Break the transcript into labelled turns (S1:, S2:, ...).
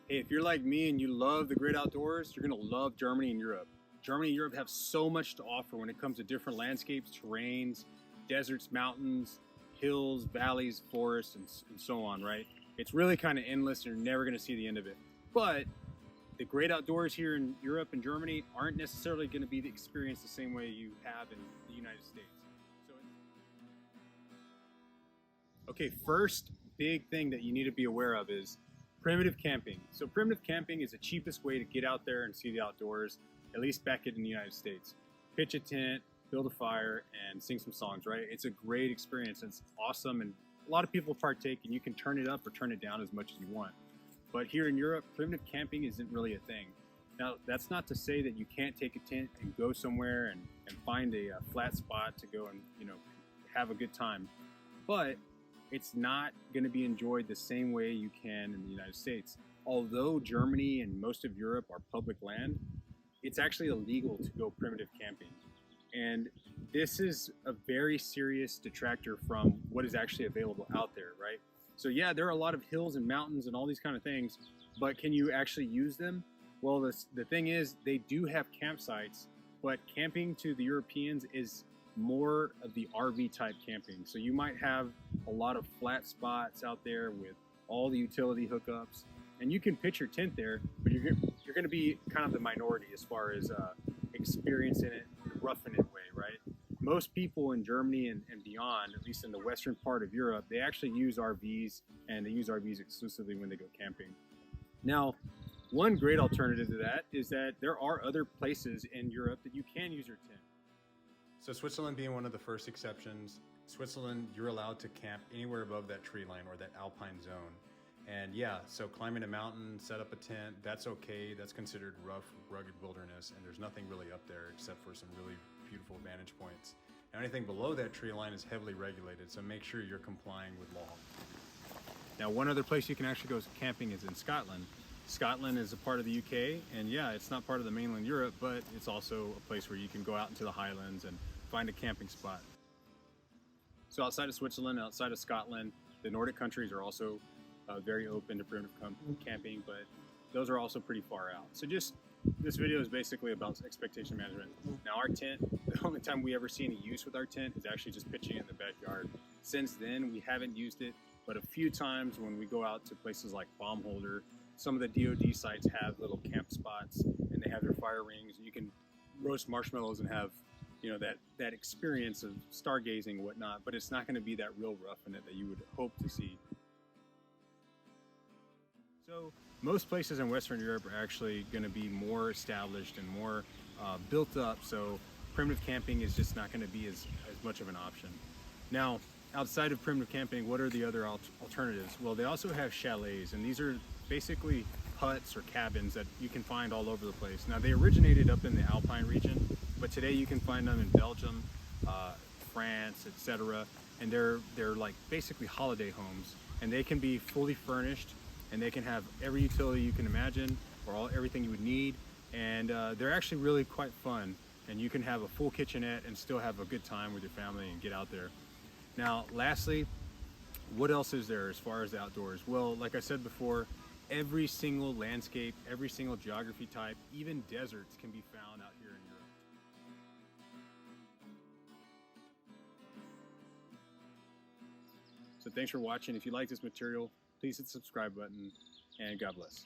S1: Hey, if you're like me and you love the great outdoors, you're gonna love Germany and Europe. Germany and Europe have so much to offer when it comes to different landscapes, terrains, deserts, mountains, hills, valleys, forests, and so on, right? It's really kind of endless and you're never gonna see the end of it. But the great outdoors here in Europe and Germany aren't necessarily gonna be experienced the same way you have in the United States. So, okay, first big thing that you need to be aware of is primitive camping. So primitive camping is the cheapest way to get out there and see the outdoors, at least back in the United States. Pitch a tent, build a fire, and sing some songs, right? It's a great experience. It's awesome, and a lot of people partake, and you can turn it up or turn it down as much as you want. But here in Europe, primitive camping isn't really a thing. Now, that's not to say that you can't take a tent and go somewhere and find a flat spot to go and, have a good time. But it's not going to be enjoyed the same way you can in the United States. Although Germany and most of Europe are public land, it's actually illegal to go primitive camping. And this is a very serious detractor from what is actually available out there, right? So yeah, there are a lot of hills and mountains and all these kind of things, but can you actually use them? Well, the thing is, they do have campsites, but camping to the Europeans is more of the RV type camping. So you might have a lot of flat spots out there with all the utility hookups, and you can pitch your tent there, but you're going to be kind of the minority as far as experiencing it the roughing it way, right? Most people in Germany and beyond, at least in the western part of Europe, they actually use RVs, and they use RVs exclusively when they go camping. Now, one great alternative to that is that there are other places in Europe that you can use your tent.
S2: So Switzerland being one of the first exceptions, Switzerland, you're allowed to camp anywhere above that tree line or that alpine zone. And yeah, so climbing a mountain, set up a tent, that's okay. That's considered rough, rugged wilderness, and there's nothing really up there except for some really beautiful vantage points. Now, anything below that tree line is heavily regulated, so make sure you're complying with law.
S1: Now, one other place you can actually go camping is in Scotland. Scotland is a part of the UK, and yeah, it's not part of the mainland Europe, but it's also a place where you can go out into the highlands and find a camping spot. So outside of Switzerland, outside of Scotland, the Nordic countries are also very open to primitive camping, but those are also pretty far out. So this video is basically about expectation management. Now our tent, the only time we ever see any use with our tent is actually just pitching it in the backyard. Since then, we haven't used it, but a few times when we go out to places like Baumholder, some of the DoD sites have little camp spots, and they have their fire rings, and you can roast marshmallows and have that experience of stargazing and whatnot, but it's not going to be that real rough in it that you would hope to see. So most places in Western Europe are actually going to be more established and more built up, so primitive camping is just not going to be as much of an option. Now, outside of primitive camping, what are the other alternatives? Well, they also have chalets, and these are basically huts or cabins that you can find all over the place. Now, they originated up in the Alpine region, but today you can find them in Belgium, France, etc. And they're like basically holiday homes, and they can be fully furnished, and they can have every utility you can imagine, or everything you would need, and they're actually really quite fun. And you can have a full kitchenette and still have a good time with your family and get out there. Now, lastly, what else is there as far as the outdoors? Well, like I said before, every single landscape, every single geography type, even deserts can be found out here in Europe. So thanks for watching. If you like this material, please hit the subscribe button, and God bless.